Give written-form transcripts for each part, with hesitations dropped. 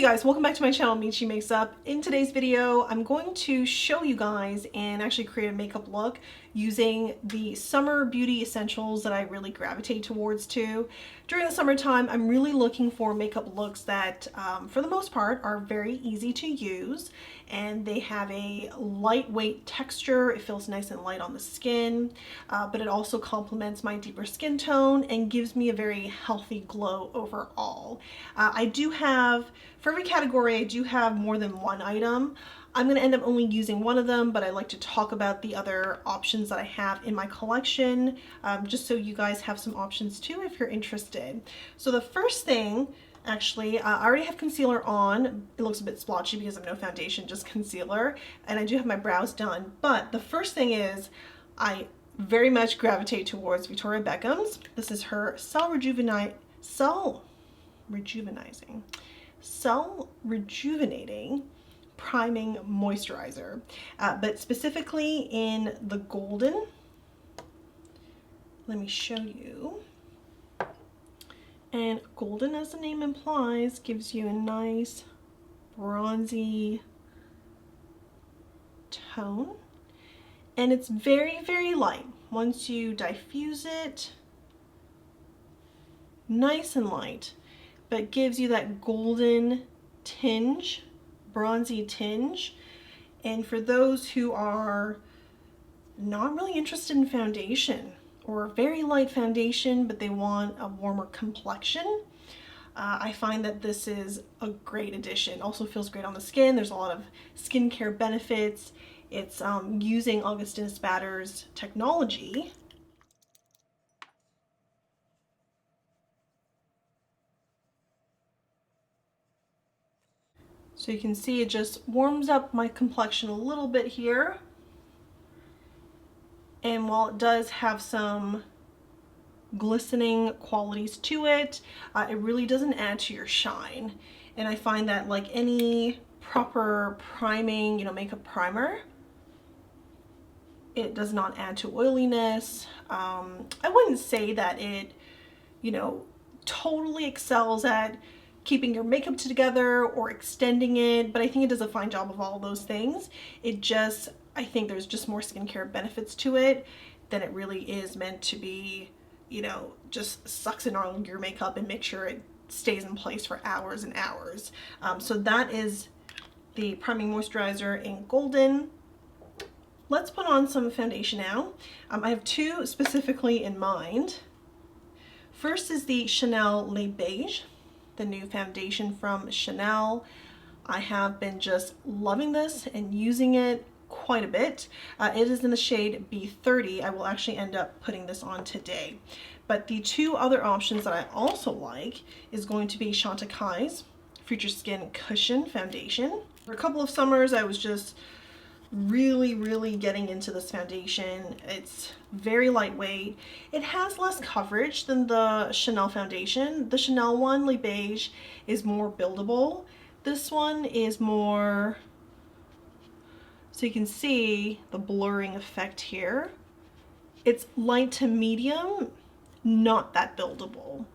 guys, welcome back to my channel, Michi Makes Up. In today's video, I'm going to show you guys and actually create a makeup look using the summer beauty essentials that I really gravitate towards too. During the summertime, I'm really looking for makeup looks that, for the most part, are very easy to use, and they have a lightweight texture. It feels nice and light on the skin, but it also complements my deeper skin tone and gives me a very healthy glow overall. I do have, for every category, I do have more than one item. I'm going to end up only using one of them, but I like to talk about the other options that I have in my collection, just so you guys have some options too if you're interested. So the first thing, actually, I already have concealer on. It looks a bit splotchy because of no foundation, just concealer, and I do have my brows done. But the first thing is, I very much gravitate towards Victoria Beckham's. This is her Cell Rejuvenating Priming Moisturizer, but specifically in the golden. Let me show you. And golden, as the name implies, gives you a nice bronzy tone, and it's very, very light. Once you diffuse it, nice and light, but gives you that golden tinge, bronzy tinge. And for those who are not really interested in foundation or very light foundation, but they want a warmer complexion, I find that this is a great addition. Also feels great on the skin. There's a lot of skincare benefits. It's using Augustin Spatter's technology. So you can see it just warms up my complexion a little bit here. And while it does have some glistening qualities to it, it really doesn't add to your shine. And I find that, like any proper priming, makeup primer, it does not add to oiliness. I wouldn't say that it, totally excels at keeping your makeup together or extending it, but I think it does a fine job of all those things. I think there's just more skincare benefits to it than it really is meant to be, just sucks in all your makeup and make sure it stays in place for hours and hours. So that is the priming moisturizer in golden. Let's put on some foundation now. I have two specifically in mind. First is the Chanel Le Beige, the new foundation from Chanel. I have been just loving this and using it quite a bit. It is in the shade B30. I will actually end up putting this on today. But the two other options that I also like is going to be Chantekai's Future Skin Cushion Foundation. For a couple of summers, I was just really getting into this foundation. It's very lightweight. It has less coverage than the Chanel foundation. The Chanel one, Le Beige, is more buildable. This one is more, so you can see the blurring effect here. It's light to medium, not that buildable,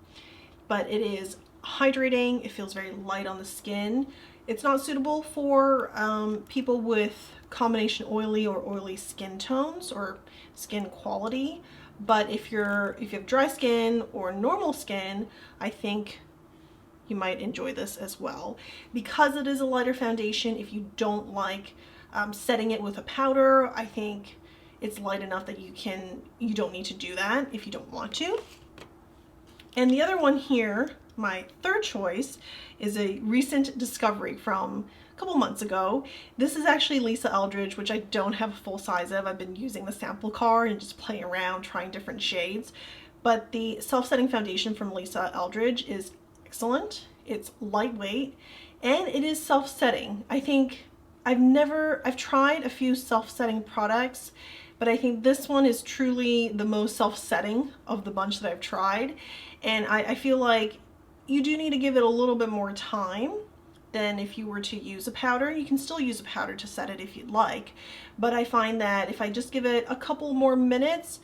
but it is hydrating. It feels very light on the skin. It's not suitable for people with combination oily or oily skin tones or skin quality, but if you have dry skin or normal skin, I think you might enjoy this as well. Because it is a lighter foundation, if you don't like setting it with a powder, I think it's light enough that you don't need to do that if you don't want to. And the other one here, my third choice, is a recent discovery from a couple months ago. This is actually Lisa Eldridge, which I don't have a full size of. I've been using the sample card and just playing around, trying different shades. But the self-setting foundation from Lisa Eldridge is excellent. It's lightweight and it is self-setting. I think I've tried a few self-setting products, but I think this one is truly the most self-setting of the bunch that I've tried. And I feel like you do need to give it a little bit more time than if you were to use a powder. You can still use a powder to set it if you'd like, but I find that if I just give it a couple more minutes,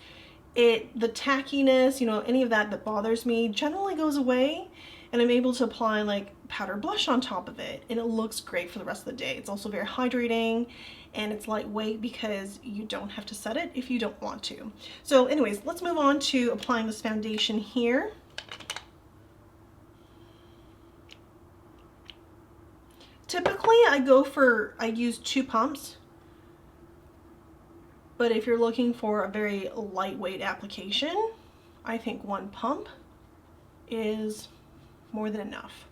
the tackiness, any of that bothers me generally goes away. and I'm able to apply like powder blush on top of it, and it looks great for the rest of the day. It's also very hydrating, and it's lightweight because you don't have to set it if you don't want to. So anyways, let's move on to applying this foundation here. Typically I use 2 pumps, but if you're looking for a very lightweight application, I think 1 pump is more than enough.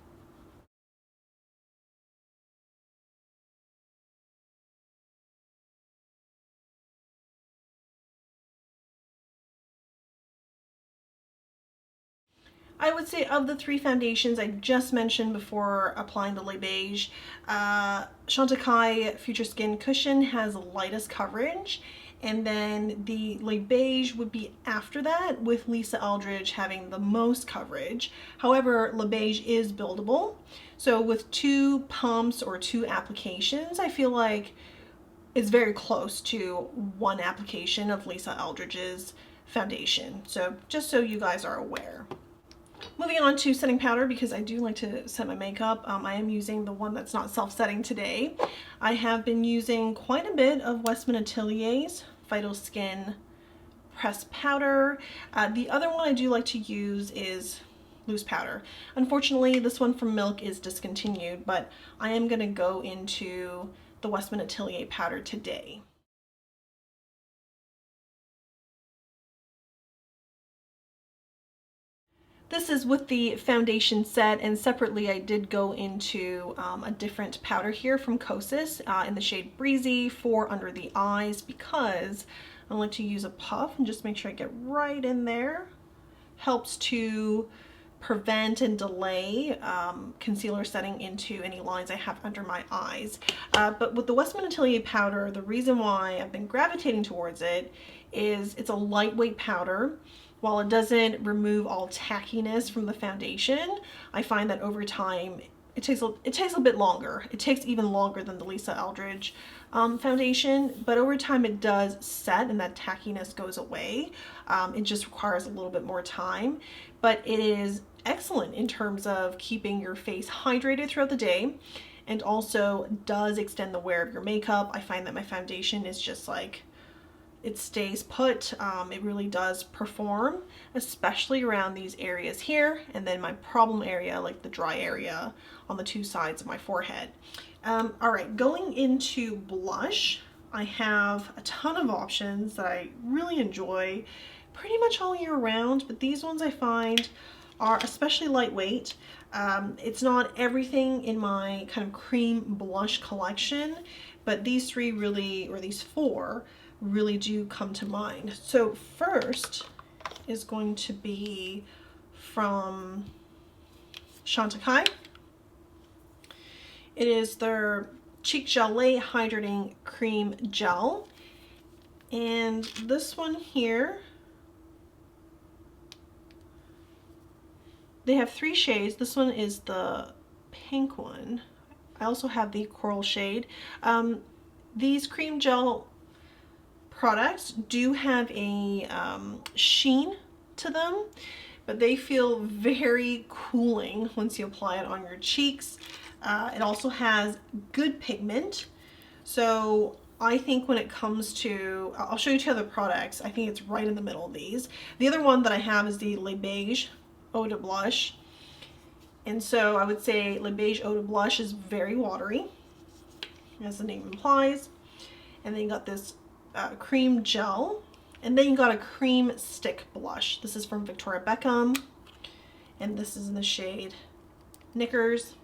I would say of the 3 foundations I just mentioned before applying the Le Beige, Chantecaille Future Skin Cushion has the lightest coverage, and then the Le Beige would be after that, with Lisa Eldridge having the most coverage. However, Le Beige is buildable, so with 2 pumps or 2 applications, I feel like it's very close to 1 application of Lisa Eldridge's foundation. So just so you guys are aware. Moving on to setting powder, because I do like to set my makeup. I am using the one that's not self-setting today. I have been using quite a bit of Westman Atelier's Vital Skin Pressed Powder. The other one I do like to use is loose powder. Unfortunately, this one from Milk is discontinued, but I am going to go into the Westman Atelier powder today. This is with the foundation set, and separately I did go into a different powder here from Kosas in the shade Breezy for under the eyes, because I like to use a puff and just make sure I get right in there. Helps to prevent and delay concealer setting into any lines I have under my eyes. But with the Westman Atelier powder, the reason why I've been gravitating towards it is it's a lightweight powder. While it doesn't remove all tackiness from the foundation, I find that over time it takes a bit longer. It takes even longer than the Lisa Eldridge foundation, but over time it does set and that tackiness goes away. It just requires a little bit more time, but it is excellent in terms of keeping your face hydrated throughout the day, and also does extend the wear of your makeup. I find that my foundation is just like, it stays put. It really does perform, especially around these areas here, and then my problem area, like the dry area on the 2 sides of my forehead. All right, going into blush, I have a ton of options that I really enjoy pretty much all year round, but these ones I find are especially lightweight. It's not everything in my kind of cream blush collection, but these 3 really, or these 4, really do come to mind. So first is going to be from Chantikai. It is their Cheek Chalet Hydrating Cream Gel, and this one here, they have 3 shades. This one is the pink one. I also have the coral shade. These cream gel products do have a sheen to them, but they feel very cooling once you apply it on your cheeks. It also has good pigment, so I think when it comes to, I'll show you 2 other products, I think it's right in the middle of these. The other one that I have is the Le Beige Eau De Blush, and so I would say Le Beige Eau De Blush is very watery, as the name implies, and then you got this cream gel, and then you got a cream stick blush. This is from Victoria Beckham, and this is in the shade Knickers.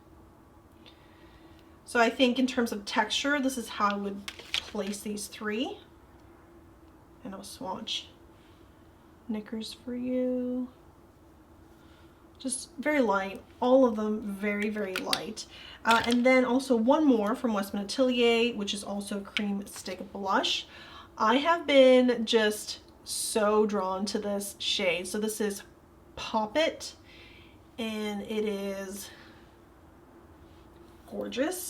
So I think in terms of texture, this is how I would place these 3, and I'll swatch Knickers for you. Just very light, all of them very, very light. And then also one more from Westman Atelier, which is also cream stick blush. I have been just so drawn to this shade. So this is Pop It, and it is gorgeous.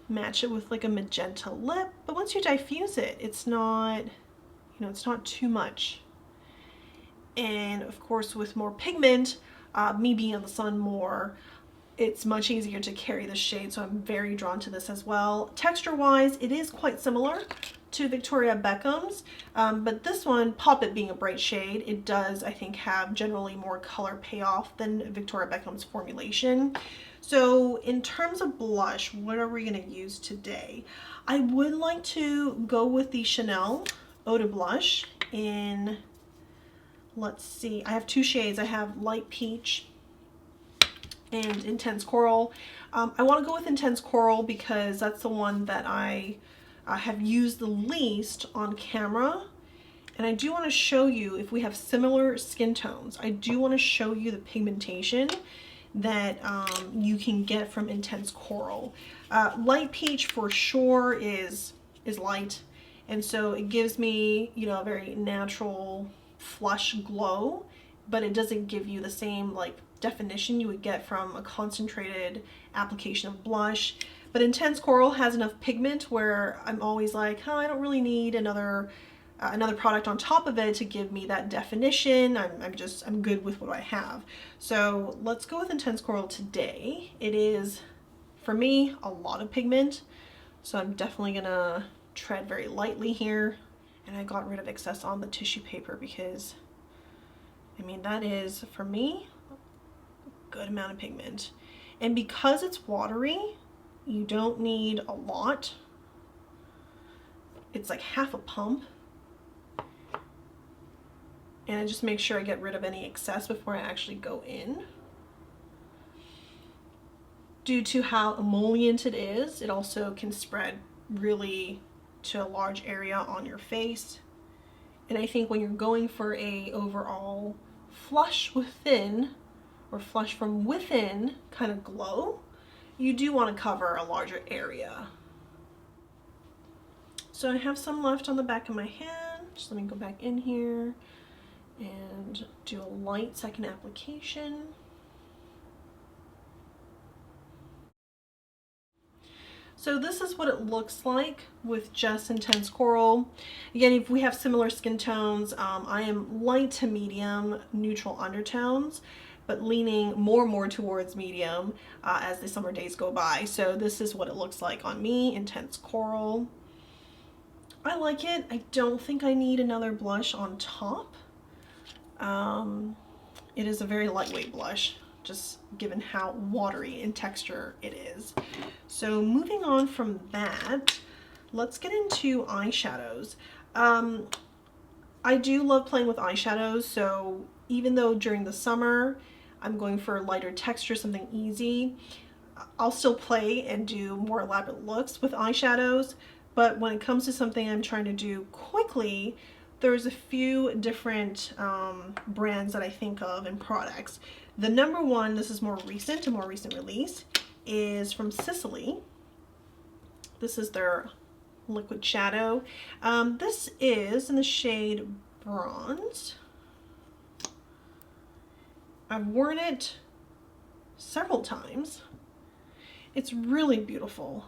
Match it with like a magenta lip, but once you diffuse it, it's not, it's not too much. And of course, with more pigment, me being in the sun more, it's much easier to carry the shade, so I'm very drawn to this as well. Texture wise, it is quite similar to Victoria Beckham's, but this one, Pop It being a bright shade, it does, I think, have generally more color payoff than Victoria Beckham's formulation. So in terms of blush, what are we going to use today? I would like to go with the Chanel Eau de Blush in, let's see, I have two shades. I have Light Peach and Intense Coral. I want to go with Intense Coral because that's the one that I have used the least on camera. And I do want to show you, if we have similar skin tones, I do want to show you the pigmentation that you can get from Intense Coral. Light Peach for sure is light, and so it gives me, you know, a very natural flush glow, but it doesn't give you the same like definition you would get from a concentrated application of blush. But Intense Coral has enough pigment where I'm always like, oh, I don't really need another product on top of it to give me that definition. I'm good with what I have. So let's go with Intense Coral today. It is, for me, a lot of pigment, so I'm definitely gonna tread very lightly here. And I got rid of excess on the tissue paper because, I mean, that is, for me, a good amount of pigment. And because it's watery, you don't need a lot. It's like half a pump. And I just make sure I get rid of any excess before I actually go in. Due to how emollient it is, it also can spread really to a large area on your face. And I think when you're going for a overall flush within, or flush from within kind of glow, you do want to cover a larger area. So I have some left on the back of my hand. Just let me go back in here and do a light second application. So this is what it looks like with just Intense Coral. Again, if we have similar skin tones, I am light to medium, neutral undertones, but leaning more and more towards medium as the summer days go by. So this is what it looks like on me, Intense Coral. I like it. I don't think I need another blush on top. It is a very lightweight blush, just given how watery in texture it is. So moving on from that, let's get into eyeshadows. I do love playing with eyeshadows, so even though during the summer I'm going for lighter texture, something easy, I'll still play and do more elaborate looks with eyeshadows. But when it comes to something I'm trying to do quickly, there's a few different brands that I think of and products. The number one, this is a more recent release, is from Sicily. This is their liquid shadow. This is in the shade Bronze. I've worn it several times. It's really beautiful.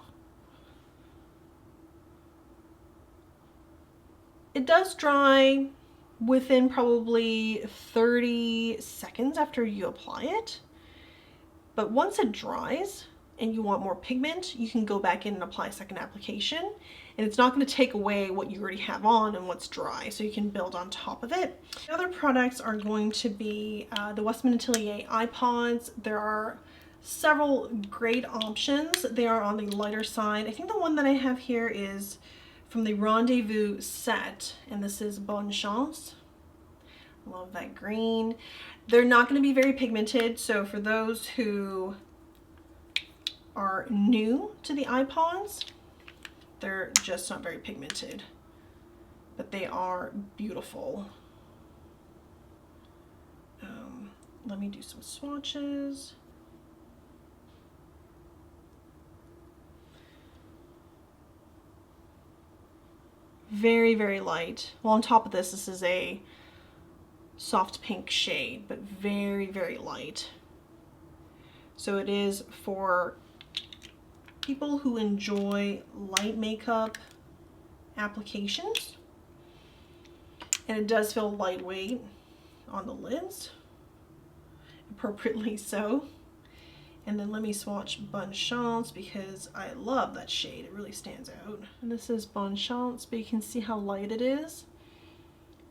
It does dry within probably 30 seconds after you apply it, but once it dries and you want more pigment, you can go back in and apply a second application, and it's not going to take away what you already have on and what's dry, so you can build on top of it. The other products are going to be the Westman Atelier Ipods. There are several great options. They are on the lighter side. I think the one that I have here is from the Rendezvous set, and this is Bonne Chance. Love that green. They're not going to be very pigmented, so for those who are new to the iPods, they're just not very pigmented, but they are beautiful. Let me do some swatches. Very, very light. Well, on top of this, this is a soft pink shade, but very, very light. So it is for people who enjoy light makeup applications. And it does feel lightweight on the lids, appropriately so. And then let me swatch Bonne Chance because I love that shade. It really stands out. And this is Bonne Chance, but you can see how light it is.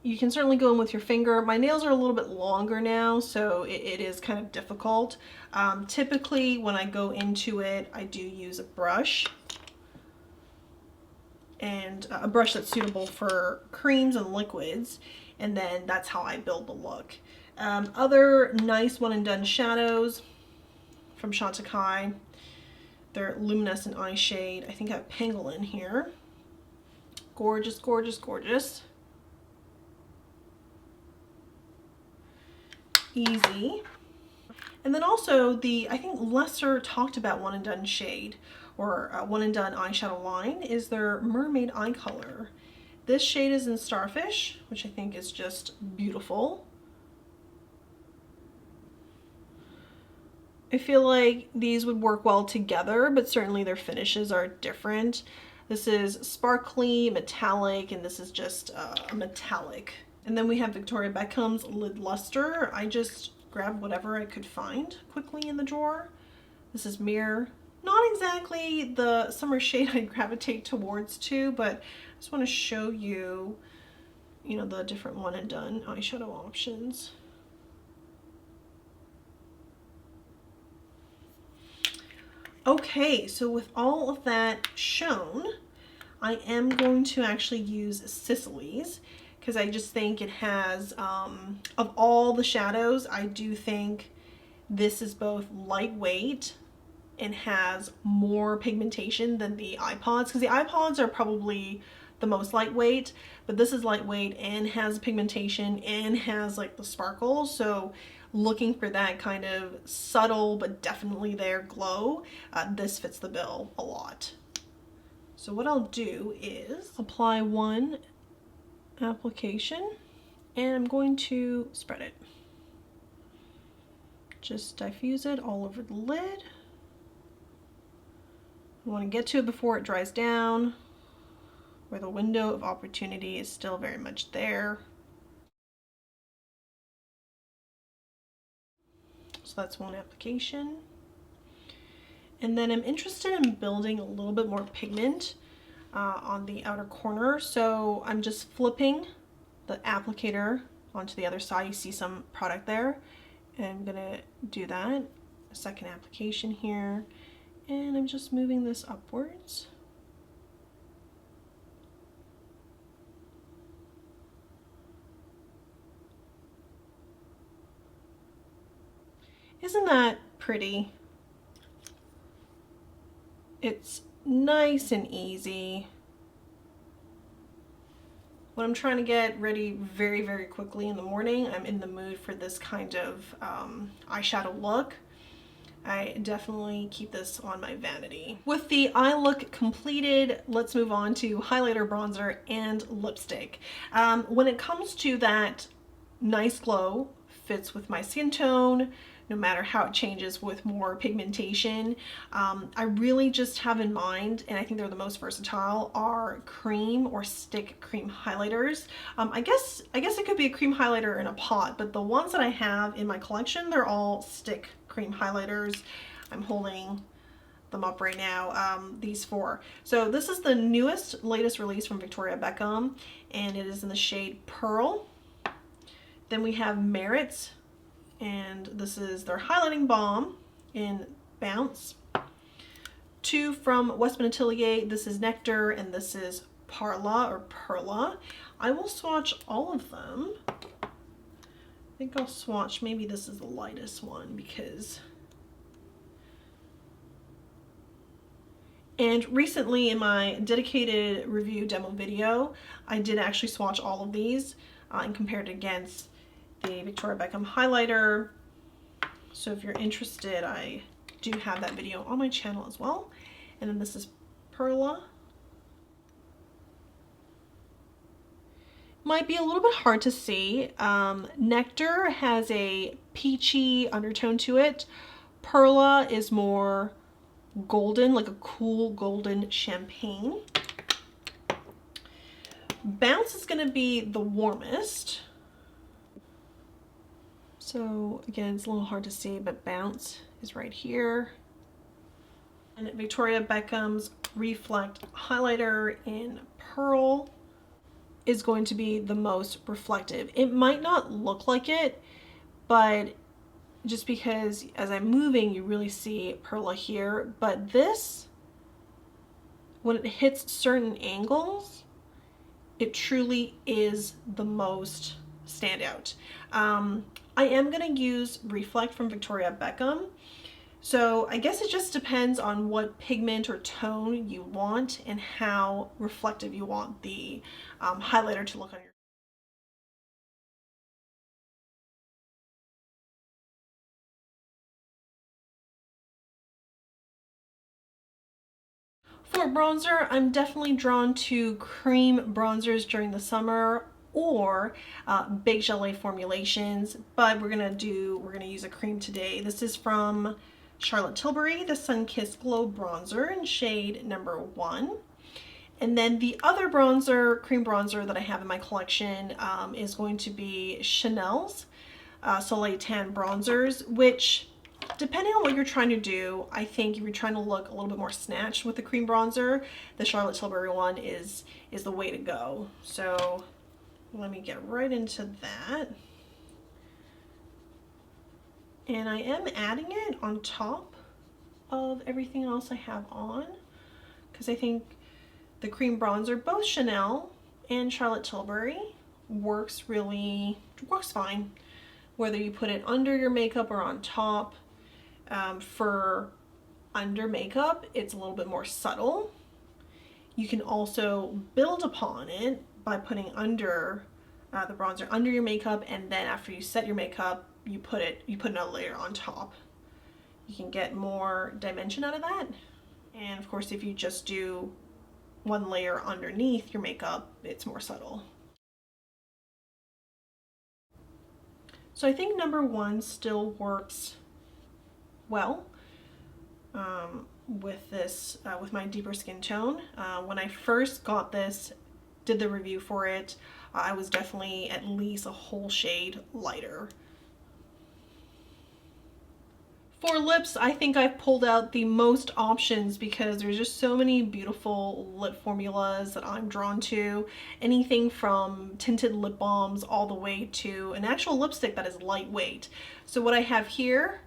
You can certainly go in with your finger. My nails are a little bit longer now, so it is kind of difficult. Typically, when I go into it, I do use a brush. And a brush that's suitable for creams and liquids. And then that's how I build the look. Other nice one and done shadows from Chantecaille. Their luminescent eye shade. I think I have Pangolin here. Gorgeous, gorgeous, gorgeous. Easy. And then also I think Lustre talked about one and done shade, or one and done eyeshadow line, is their Mermaid Eye Color. This shade is in Starfish, which I think is just beautiful. I feel like these would work well together, but certainly their finishes are different. This is sparkly, metallic, and this is just a metallic. And then we have Victoria Beckham's Lid Lustre. I just grabbed whatever I could find quickly in the drawer. This is Mirror. Not exactly the summer shade I gravitate towards too, but I just want to show you, you know, the different one and done eyeshadow options. Okay, so with all of that shown, I am going to actually use Sicily's because I just think it has, of all the shadows, I do think this is both lightweight and has more pigmentation than the Ipods, because the Ipods are probably the most lightweight, but this is lightweight and has pigmentation and has like the sparkles. So looking for that kind of subtle but definitely there glow, this fits the bill a lot. So what I'll do is apply one application and I'm going to spread it. Just diffuse it all over the lid. I want to get to it before it dries down, where the window of opportunity is still very much there. So that's one application. And then I'm interested in building a little bit more pigment on the outer corner. So I'm just flipping the applicator onto the other side. You see some product there. And I'm gonna do that. A second application here. And I'm just moving this upwards. Isn't that pretty? It's nice and easy. When I'm trying to get ready very, very quickly in the morning, I'm in the mood for this kind of eyeshadow look. I definitely keep this on my vanity. With the eye look completed, let's move on to highlighter, bronzer, and lipstick. When it comes to that nice glow, fits with my skin tone, no matter how it changes with more pigmentation. I really just have in mind, and I think they're the most versatile, are cream or stick cream highlighters. I guess it could be a cream highlighter in a pot, but the ones that I have in my collection, they're all stick cream highlighters. I'm holding them up right now, these four. So this is the latest release from Victoria Beckham, and it is in the shade Pearl. Then we have Merritt's, and this is their highlighting balm in Bounce. Two from Westman Atelier, this is Nectar, and this is Parla or Perla. I will swatch all of them. I think I'll swatch, maybe this is the lightest one because... And recently in my dedicated review demo video, I did actually swatch all of these and compared it against the Victoria Beckham highlighter. So if you're interested, I do have that video on my channel as well. And then this is Perla. Might be a little bit hard to see. Nectar has a peachy undertone to it. Perla is more golden, like a cool golden champagne. Bounce is going to be the warmest. So again, it's a little hard to see, but Bounce is right here. And Victoria Beckham's Reflect highlighter in Pearl is going to be the most reflective. It might not look like it, but just because as I'm moving, you really see Perla here. But this, when it hits certain angles, it truly is the most standout. I am going to use Reflect from Victoria Beckham. So I guess it just depends on what pigment or tone you want and how reflective you want the highlighter to look on your. For bronzer, I'm definitely drawn to cream bronzers during the summer or big Chalet formulations, but we're gonna use a cream today. This is from Charlotte Tilbury, the Sun Kissed Glow Bronzer in shade number 1. And then the other bronzer, cream bronzer that I have in my collection is going to be Chanel's Soleil Tan bronzers, which depending on what you're trying to do, I think if you're trying to look a little bit more snatched with the cream bronzer, the Charlotte Tilbury one is the way to go. So let me get right into that. And I am adding it on top of everything else I have on, because I think the cream bronzer, both Chanel and Charlotte Tilbury, works fine, whether you put it under your makeup or on top. For under makeup, it's a little bit more subtle. You can also build upon it by putting under the bronzer under your makeup, and then after you set your makeup, you put another layer on top. You can get more dimension out of that. And of course, if you just do one layer underneath your makeup, it's more subtle. So I think number 1 still works well with this, with my deeper skin tone. When I first got this, did the review for it, I was definitely at least a whole shade lighter. For lips, I think I've pulled out the most options because there's just so many beautiful lip formulas that I'm drawn to. Anything from tinted lip balms all the way to an actual lipstick that is lightweight. So what I have here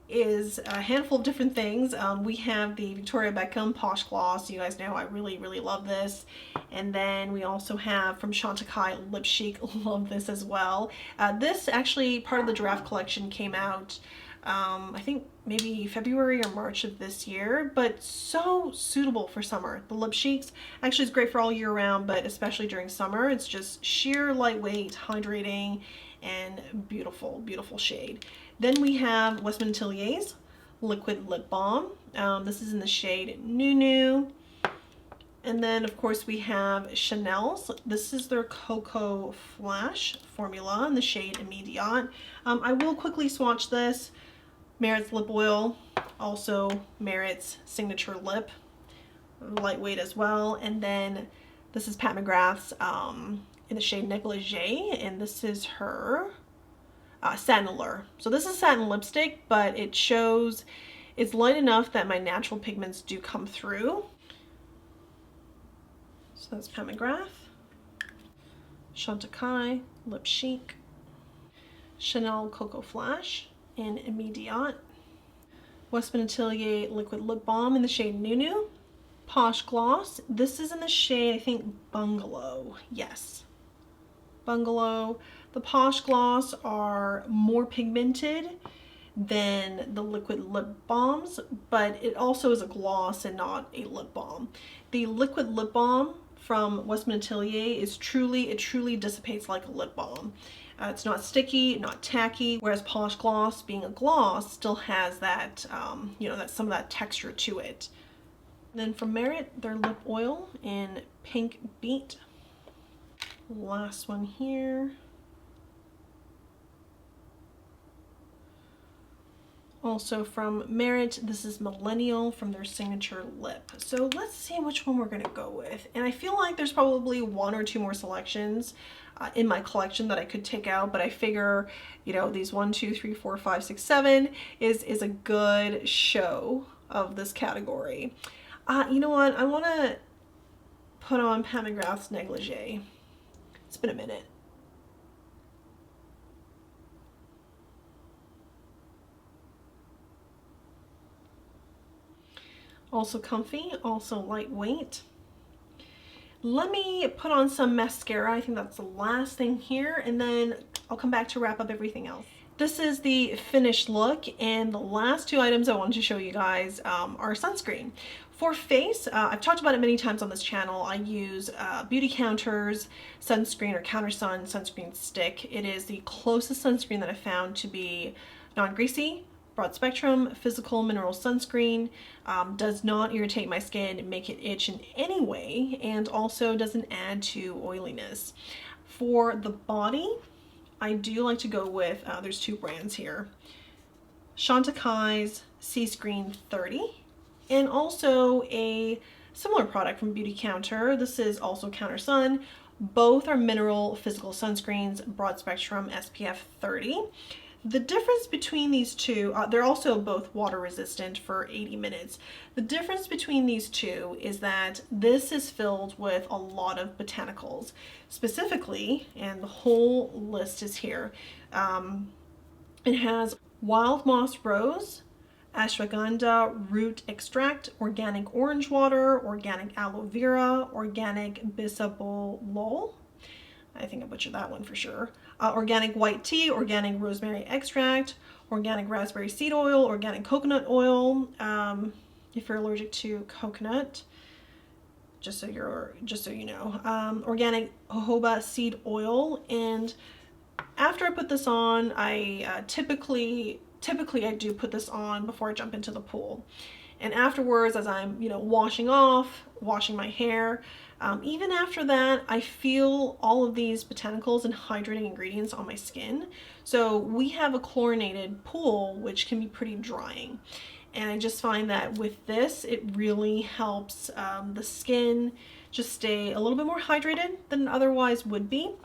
is a handful of different things. We have the Victoria Beckham Posh Gloss. You guys know I really love this. And then we also have from Chantecaille Lip Chic. Love this as well. This actually, part of the Giraffe collection, came out I think maybe February or March of this year, but so suitable for summer. The Lip Chics actually is great for all year round, but especially during summer. It's just sheer lightweight, hydrating, and beautiful shade. Then we have Westman Atelier's Liquid Lip Balm. This is in the shade Nunu. And then of course we have Chanel's. This is their Cocoa Flash formula in the shade Immediate. I will quickly swatch this. Merit's lip oil, also Merit's signature lip, lightweight as well. And then this is Pat McGrath's in the shade Negligee, and this is her Satin Allure. So this is satin lipstick, but it shows it's light enough that my natural pigments do come through. So that's Pat McGrath, Chantecaille Lip Chic, Chanel Cocoa Flash in Immediate, Westman Atelier Liquid Lip Balm in the shade Nunu, Posh Gloss. This is in the shade, I think, Bungalow. Yes, Bungalow. The Posh Gloss are more pigmented than the liquid lip balms, but it also is a gloss and not a lip balm. The liquid lip balm from Westman Atelier is it truly dissipates like a lip balm. It's not sticky, not tacky, whereas Posh Gloss, being a gloss, still has that, you know, some of that texture to it. And then from Merit, their lip oil in Pink Beet. Last one here. Also from Merit, this is Millennial from their signature lip. So let's see which one we're gonna go with. And I feel like there's probably one or two more selections in my collection that I could take out, but I figure, you know, these 1, 2, 3, 4, 5, 6, 7 is a good show of this category. You know what? I wanna put on Pat McGrath's Negligee. It's been a minute. Also comfy, also lightweight. Let me put on some mascara. I think that's the last thing here, and then I'll come back to wrap up everything else. This is the finished look, and the last two items I wanted to show you guys are sunscreen. For face, I've talked about it many times on this channel. I use Beauty Counter's sunscreen, or Counter Sun sunscreen stick. It is the closest sunscreen that I found to be non-greasy, broad spectrum, physical mineral sunscreen, does not irritate my skin, make it itch in any way, and also doesn't add to oiliness. For the body, I do like to go with, there's two brands here, Chantekai's C-Screen 30, and also a similar product from Beauty Counter. This is also Counter Sun. Both are mineral physical sunscreens, broad spectrum, SPF 30. The difference between these two, they're also both water resistant for 80 minutes. The difference between these two is that this is filled with a lot of botanicals. Specifically, and the whole list is here, it has wild moss rose, ashwagandha root extract, organic orange water, organic aloe vera, organic bisabolol. I think I butchered that one for sure. Organic white tea, organic rosemary extract, organic raspberry seed oil, organic coconut oil. If you're allergic to coconut, just so you know, organic jojoba seed oil. And after I put this on, I typically I do put this on before I jump into the pool. And afterwards, as I'm, you know, washing my hair, even after that, I feel all of these botanicals and hydrating ingredients on my skin. So we have a chlorinated pool, which can be pretty drying. And I just find that with this, it really helps the skin just stay a little bit more hydrated than it otherwise would be.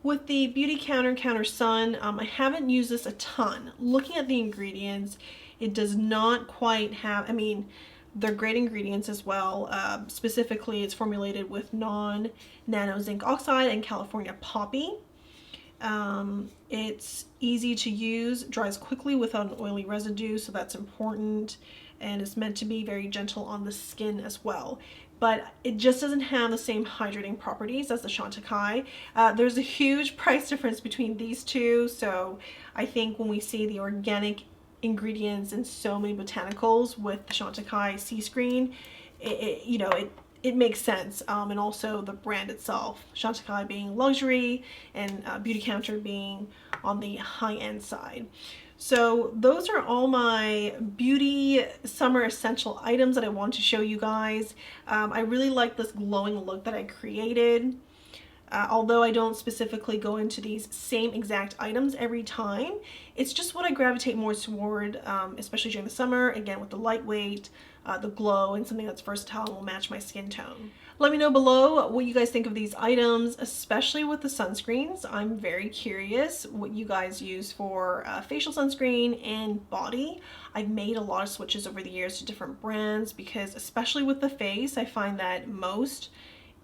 With the Beauty Counter Counter Sun, I haven't used this a ton. Looking at the ingredients, it does not quite have, I mean, they're great ingredients as well. Specifically, it's formulated with non-nano zinc oxide and California poppy. It's easy to use, dries quickly without an oily residue, so that's important, and it's meant to be very gentle on the skin as well. But it just doesn't have the same hydrating properties as the Chantecaille. There's a huge price difference between these two, so I think when we see the organic ingredients and so many botanicals with the Chantecaille C-Screen, it makes sense. And also the brand itself, Chantecaille being luxury and Beauty Counter being on the high-end side. So those are all my beauty summer essential items that I want to show you guys. I really like this glowing look that I created. Although I don't specifically go into these same exact items every time, it's just what I gravitate more toward, especially during the summer, again with the lightweight, the glow, and something that's versatile and will match my skin tone. Let me know below what you guys think of these items, especially with the sunscreens. I'm very curious what you guys use for facial sunscreen and body. I've made a lot of switches over the years to different brands because, especially with the face, I find that most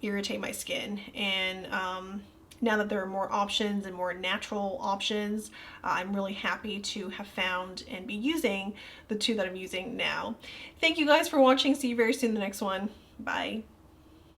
irritate my skin, and now that there are more options and more natural options, I'm really happy to have found and be using the two that I'm using now. Thank you guys for watching. See you very soon in the next one. Bye.